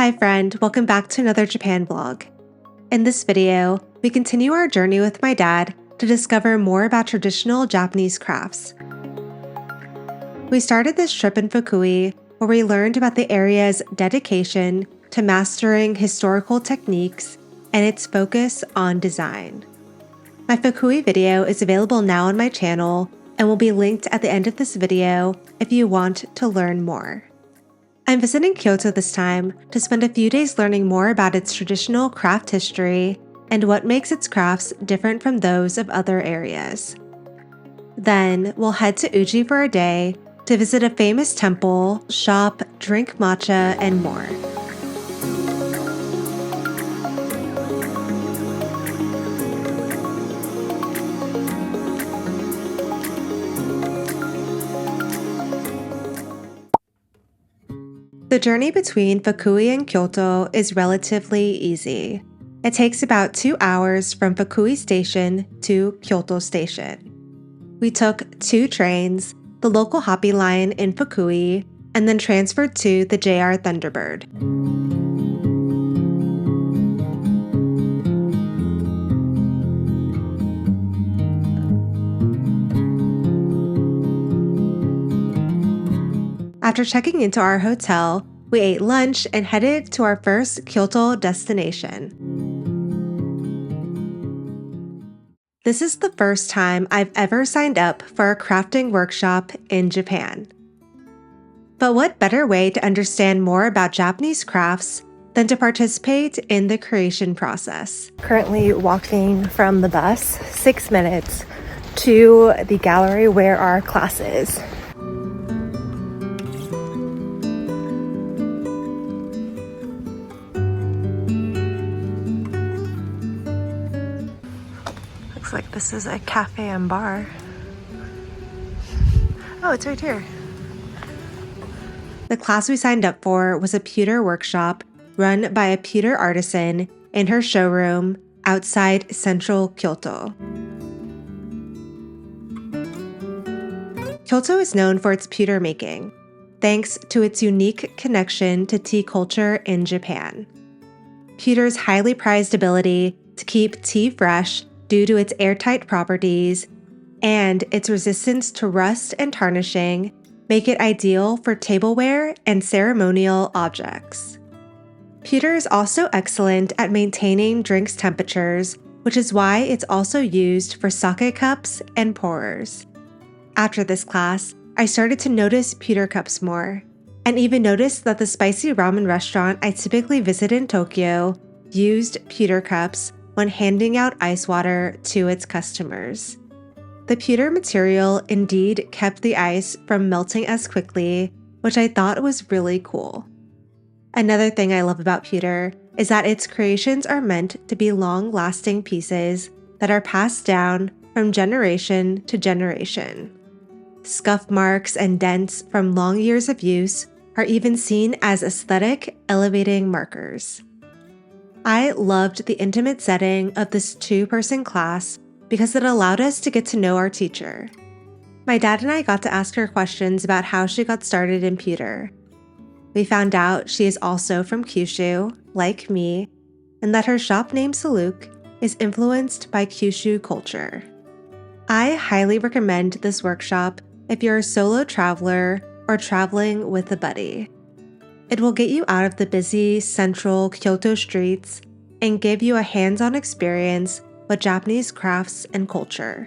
Hi friend, welcome back to another Japan vlog. In this video, we continue our journey with my dad to discover more about traditional Japanese crafts. We started this trip in Fukui, where we learned about the area's dedication to mastering historical techniques and its focus on design. My Fukui video is available now on my channel and will be linked at the end of this video if you want to learn more. I'm visiting Kyoto this time to spend a few days learning more about its traditional craft history and what makes its crafts different from those of other areas. Then we'll head to Uji for a day to visit a famous temple, shop, drink matcha, and more. The journey between Fukui and Kyoto is relatively easy. It takes about 2 hours from Fukui Station to Kyoto Station. We took 2 trains, the local Happy Line in Fukui, and then transferred to the JR Thunderbird. After checking into our hotel, we ate lunch and headed to our first Kyoto destination. This is the first time I've ever signed up for a crafting workshop in Japan. But what better way to understand more about Japanese crafts than to participate in the creation process? Currently walking from the bus 6 minutes to the gallery where our class is. Looks like this is a cafe and bar. Oh, it's right here. The class we signed up for was a pewter workshop run by a pewter artisan in her showroom outside central Kyoto. Kyoto is known for its pewter making, thanks to its unique connection to tea culture in Japan. Pewter's highly prized ability to keep tea fresh due to its airtight properties and its resistance to rust and tarnishing make it ideal for tableware and ceremonial objects. Pewter is also excellent at maintaining drinks temperatures, which is why it's also used for sake cups and pourers. After this class, I started to notice pewter cups more, and even noticed that the spicy ramen restaurant I typically visit in Tokyo used pewter cups when handing out ice water to its customers. The pewter material indeed kept the ice from melting as quickly, which I thought was really cool. Another thing I love about pewter is that its creations are meant to be long-lasting pieces that are passed down from generation to generation. Scuff marks and dents from long years of use are even seen as aesthetic, elevating markers. I loved the intimate setting of this 2-person class because it allowed us to get to know our teacher. My dad and I got to ask her questions about how she got started in pewter. We found out she is also from Kyushu, like me, and that her shop name Saluk is influenced by Kyushu culture. I highly recommend this workshop if you're a solo traveler or traveling with a buddy. It will get you out of the busy central Kyoto streets and give you a hands-on experience with Japanese crafts and culture.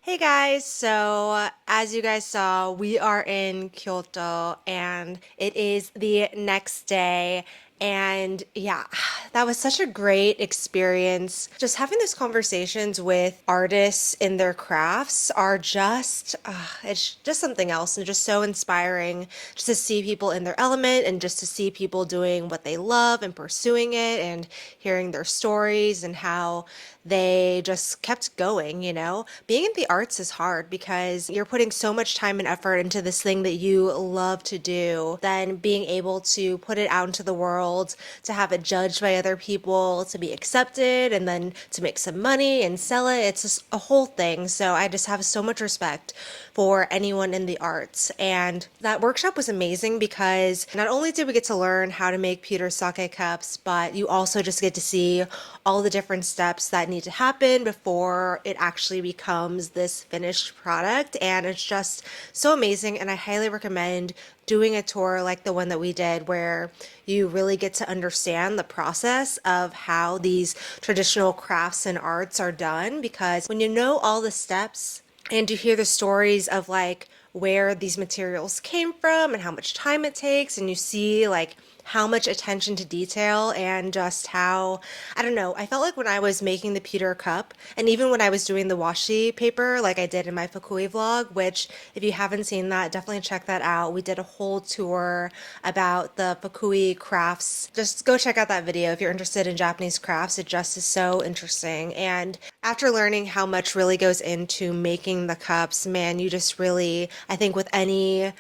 Hey guys, so as you guys saw, we are in Kyoto and it is the next day. And yeah, that was such a great experience. Just having these conversations with artists in their crafts are it's just something else and just so inspiring just to see people in their element and just to see people doing what they love and pursuing it and hearing their stories and how they just kept going, you know? Being in the arts is hard because you're putting so much time and effort into this thing that you love to do. Then being able to put it out into the world, to have it judged by other people, to be accepted, and then to make some money and sell it. It's just a whole thing. So I just have so much respect for anyone in the arts. And that workshop was amazing because not only did we get to learn how to make pewter sake cups, but you also just get to see all the different steps that need to happen before it actually becomes this finished product. And it's just so amazing. And I highly recommend doing a tour like the one that we did, where you really get to understand the process of how these traditional crafts and arts are done. Because when you know all the steps and you hear the stories of like where these materials came from and how much time it takes, and you see like how much attention to detail and just how, I don't know, I felt like when I was making the pewter cup and even when I was doing the washi paper like I did in my Fukui vlog, which if you haven't seen that, definitely check that out. We did a whole tour about the Fukui crafts. Just go check out that video if you're interested in Japanese crafts. It just is so interesting. And after learning how much really goes into making the cups, man, you just really, I think with any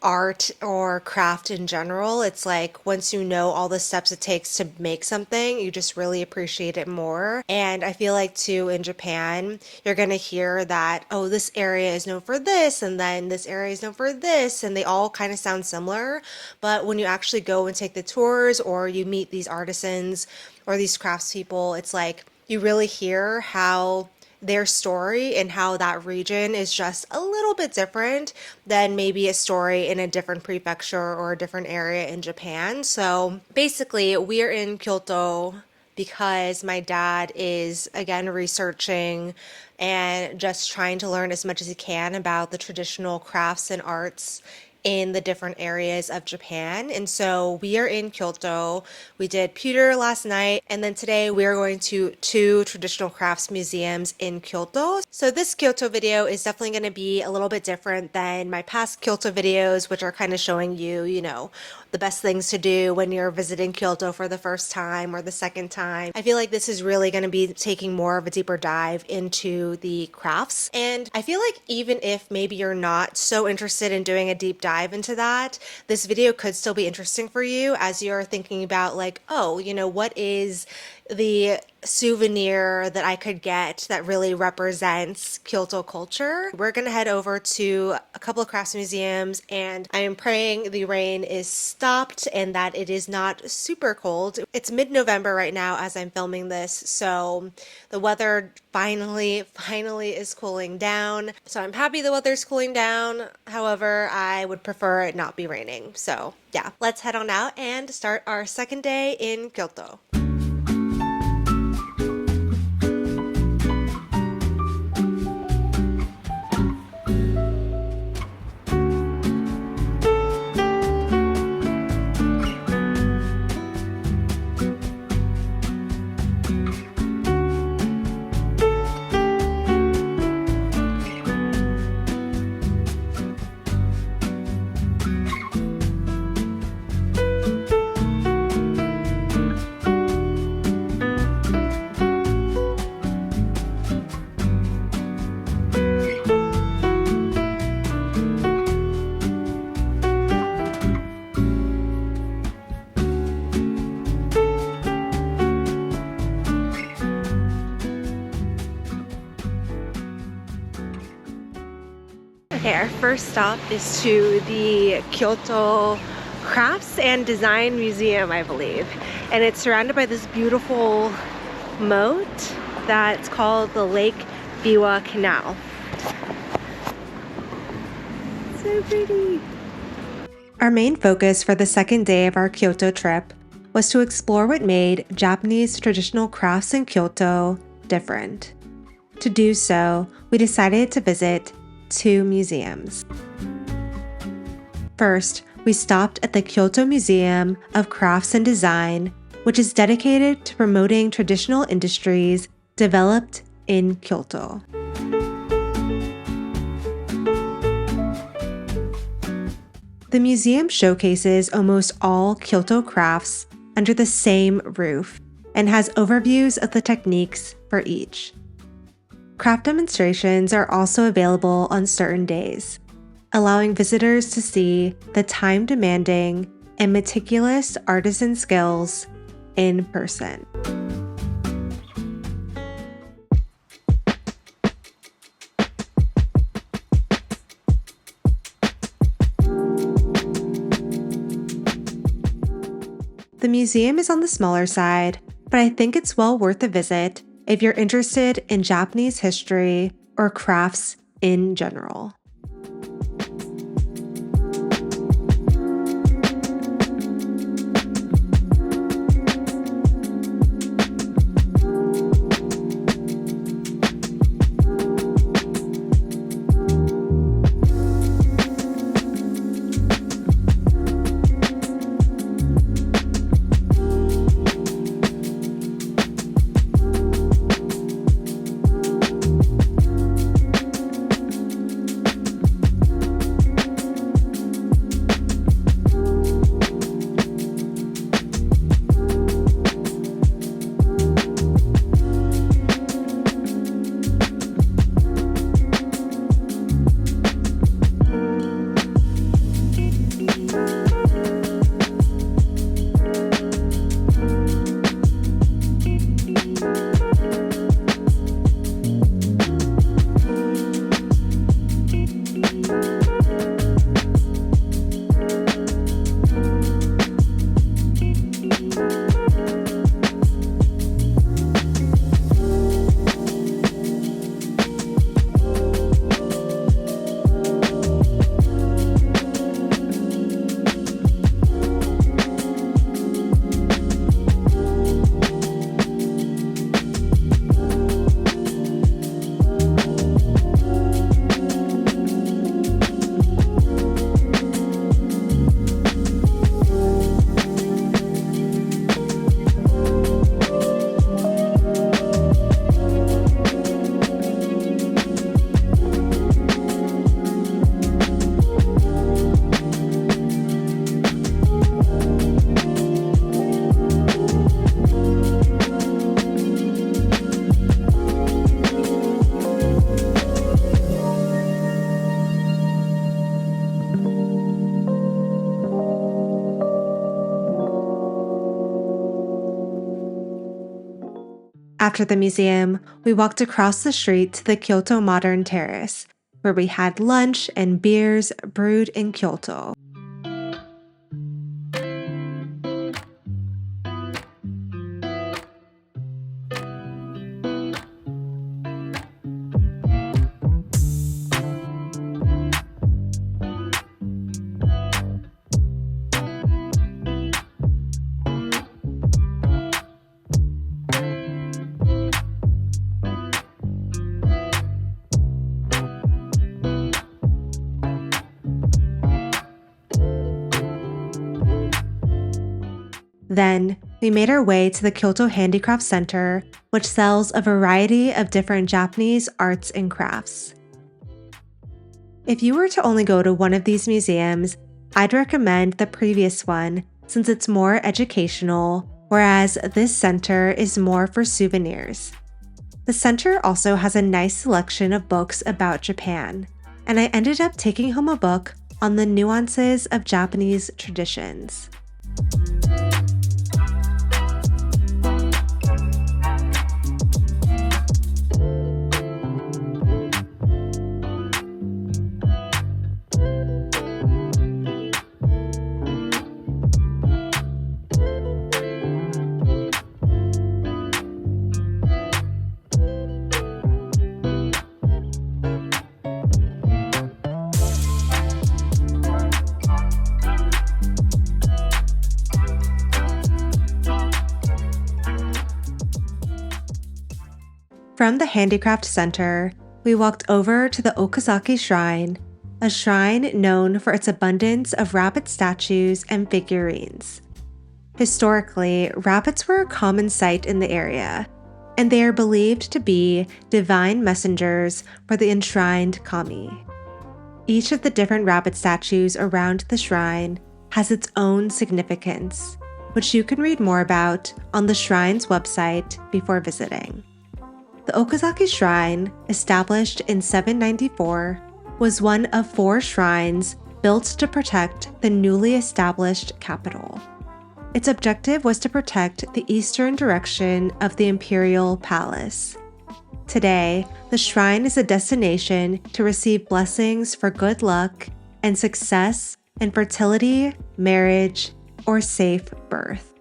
art or craft in general, it's like once you know all the steps it takes to make something, you just really appreciate it more. And I feel like too in Japan, you're gonna hear that, oh, this area is known for this, and then this area is known for this, and they all kind of sound similar. But when you actually go and take the tours or you meet these artisans or these craftspeople, it's like you really hear how their story and how that region is just a little bit different than maybe a story in a different prefecture or a different area in Japan. So basically, we're in Kyoto because my dad is again researching and just trying to learn as much as he can about the traditional crafts and arts in the different areas of Japan. And so we are in Kyoto. We did Pewter last night, and then today we are going to two traditional crafts museums in Kyoto. So this Kyoto video is definitely going to be a little bit different than my past Kyoto videos, which are kind of showing you, you know, the best things to do when you're visiting Kyoto for the first time or the second time. I feel like this is really going to be taking more of a deeper dive into the crafts. And I feel like even if maybe you're not so interested in doing a deep dive into that, this video could still be interesting for you as you're thinking about like, oh, you know, what is the souvenir that I could get that really represents Kyoto culture. We're gonna head over to a couple of crafts museums, and I am praying the rain is stopped and that it is not super cold. It's mid-November right now as I'm filming this, so the weather finally is cooling down. So I'm happy the weather's cooling down. However, I would prefer it not be raining. So yeah, let's head on out and start our second day in Kyoto. Okay, our first stop is to the Kyoto Crafts and Design Museum, I believe. And it's surrounded by this beautiful moat that's called the Lake Biwa Canal. So pretty. Our main focus for the second day of our Kyoto trip was to explore what made Japanese traditional crafts in Kyoto different. To do so, we we decided to visit 2 museums. First, we stopped at the Kyoto Museum of Crafts and Design, which is dedicated to promoting traditional industries developed in Kyoto. The museum showcases almost all Kyoto crafts under the same roof and has overviews of the techniques for each. Craft demonstrations are also available on certain days, allowing visitors to see the time-demanding and meticulous artisan skills in person. The museum is on the smaller side, but I think it's well worth a visit if you're interested in Japanese history or crafts in general. After the museum, we walked across the street to the Kyoto Modern Terrace, where we had lunch and beers brewed in Kyoto. Then, we made our way to the Kyoto Handicraft Center, which sells a variety of different Japanese arts and crafts. If you were to only go to one of these museums, I'd recommend the previous one since it's more educational, whereas this center is more for souvenirs. The center also has a nice selection of books about Japan, and I ended up taking home a book on the nuances of Japanese traditions. From the Handicraft Center, we walked over to the Okazaki Shrine, a shrine known for its abundance of rabbit statues and figurines. Historically, rabbits were a common sight in the area, and they are believed to be divine messengers for the enshrined kami. Each of the different rabbit statues around the shrine has its own significance, which you can read more about on the shrine's website before visiting. The Okazaki Shrine, established in 794, was one of 4 shrines built to protect the newly established capital. Its objective was to protect the eastern direction of the imperial palace. Today, the shrine is a destination to receive blessings for good luck and success in fertility, marriage, or safe birth.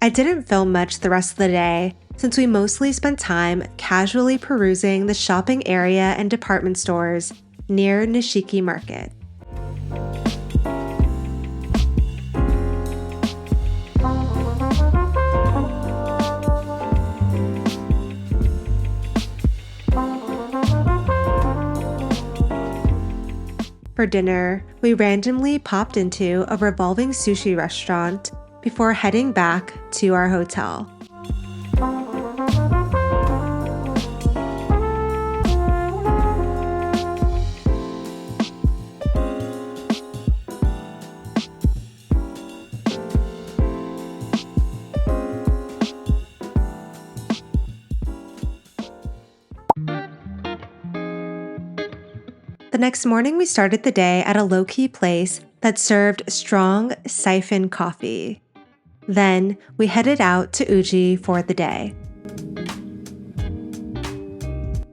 I didn't film much the rest of the day since we mostly spent time casually perusing the shopping area and department stores near Nishiki Market. For dinner, we randomly popped into a revolving sushi restaurant before heading back to our hotel. The next morning, we started the day at a low-key place that served strong siphon coffee. Then, we headed out to Uji for the day.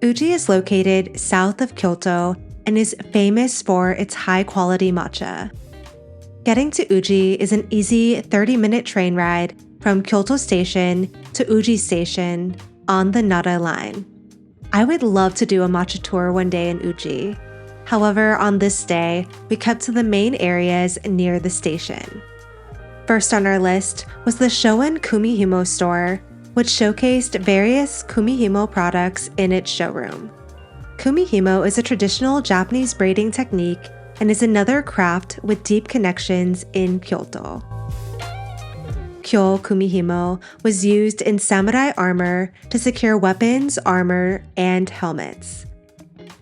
Uji is located south of Kyoto and is famous for its high-quality matcha. Getting to Uji is an easy 30-minute train ride from Kyoto Station to Uji Station on the Nara line. I would love to do a matcha tour one day in Uji. However, on this day, we kept to the main areas near the station. First on our list was the Shoen Kumihimo store, which showcased various Kumihimo products in its showroom. Kumihimo is a traditional Japanese braiding technique and is another craft with deep connections in Kyoto. Kyo Kumihimo was used in samurai armor to secure weapons, armor, and helmets.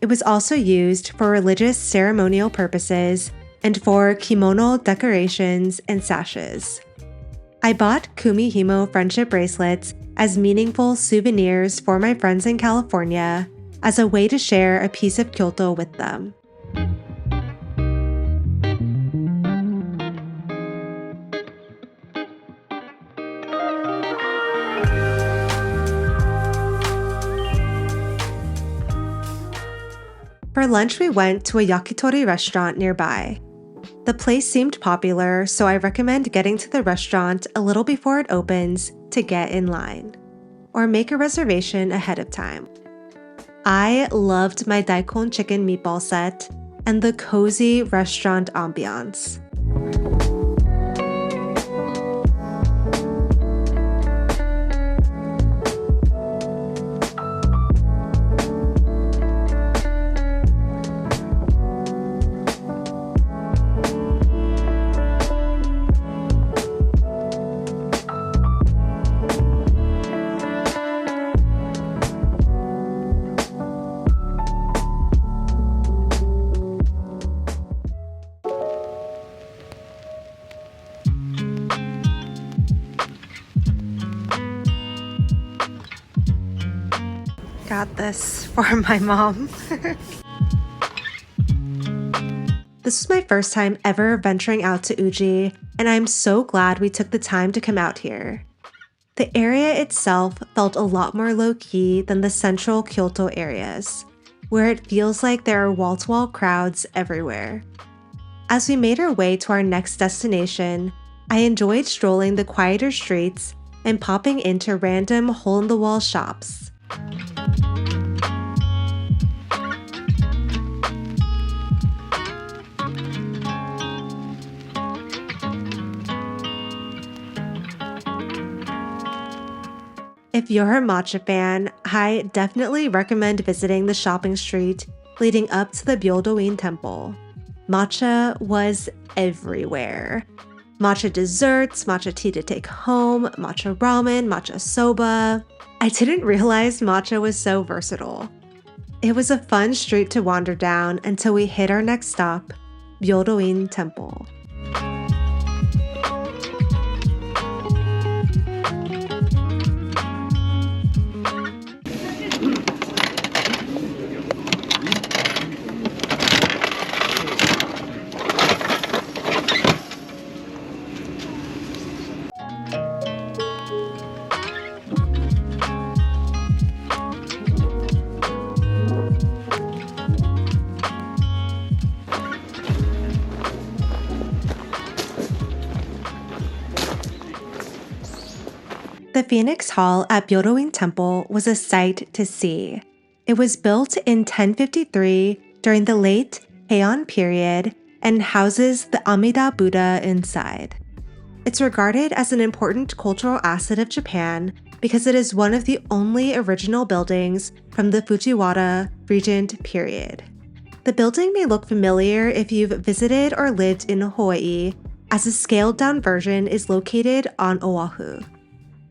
It was also used for religious ceremonial purposes and for kimono decorations and sashes. I bought Kumihimo friendship bracelets as meaningful souvenirs for my friends in California as a way to share a piece of Kyoto with them. For lunch, we went to a yakitori restaurant nearby. The place seemed popular, so I recommend getting to the restaurant a little before it opens to get in line, or make a reservation ahead of time. I loved my daikon chicken meatball set and the cozy restaurant ambiance. Got this for my mom. This was my first time ever venturing out to Uji, and I'm so glad we took the time to come out here. The area itself felt a lot more low-key than the central Kyoto areas, where it feels like there are wall-to-wall crowds everywhere. As we made our way to our next destination, I enjoyed strolling the quieter streets and popping into random hole-in-the-wall shops. If you're a matcha fan, I definitely recommend visiting the shopping street leading up to the Byodo-in temple. Matcha was everywhere. Matcha desserts, matcha tea to take home, matcha ramen, matcha soba. I didn't realize matcha was so versatile. It was a fun street to wander down until we hit our next stop, Byodo-in Temple. The Phoenix Hall at Byodo-in Temple was a sight to see. It was built in 1053 during the late Heian period and houses the Amida Buddha inside. It's regarded as an important cultural asset of Japan because it is one of the only original buildings from the Fujiwara Regent period. The building may look familiar if you've visited or lived in Hawaii, as a scaled-down version is located on Oahu.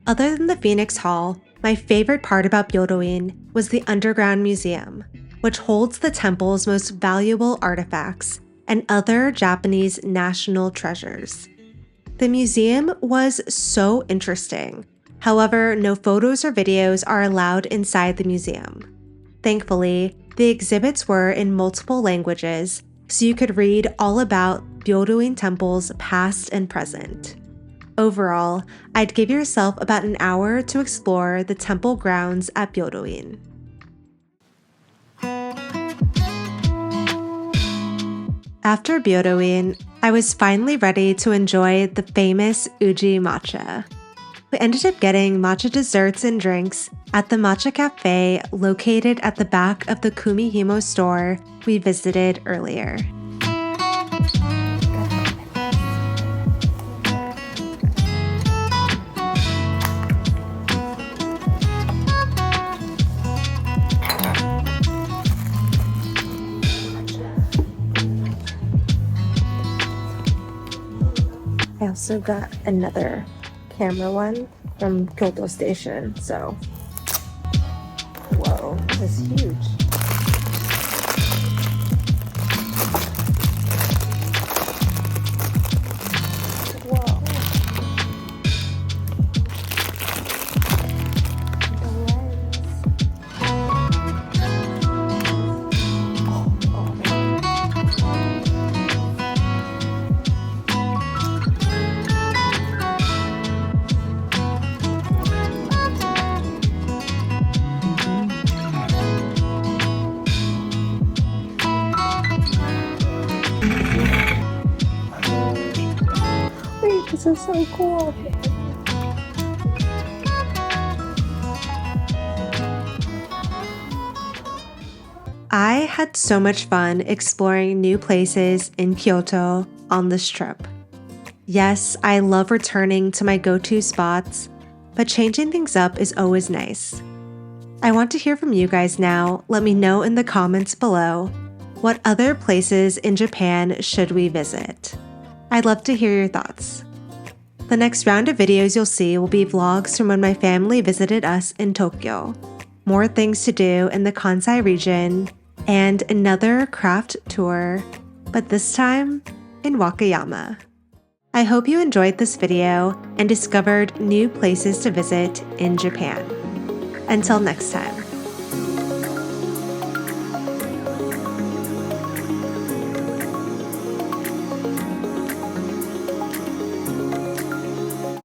Other than the Phoenix Hall, my favorite part about Byodo-in was the underground museum, which holds the temple's most valuable artifacts and other Japanese national treasures. The museum was so interesting. However, no photos or videos are allowed inside the museum. Thankfully, the exhibits were in multiple languages, so you could read all about Byodo-in Temple's past and present. Overall, I'd give yourself about an hour to explore the temple grounds at Byodo-in. After Byodo-in, I was finally ready to enjoy the famous Uji matcha. We ended up getting matcha desserts and drinks at the matcha cafe located at the back of the Kumihimo store we visited earlier. I also got another camera one from Kyoto station, so whoa, this is huge. Whoa. The lens. This is so cool. I had so much fun exploring new places in Kyoto on this trip. Yes, I love returning to my go-to spots, but changing things up is always nice. I want to hear from you guys now. Let me know in the comments below, what other places in Japan should we visit? I'd love to hear your thoughts. The next round of videos you'll see will be vlogs from when my family visited us in Tokyo, more things to do in the Kansai region, and another craft tour, but this time in Wakayama. I hope you enjoyed this video and discovered new places to visit in Japan. Until next time.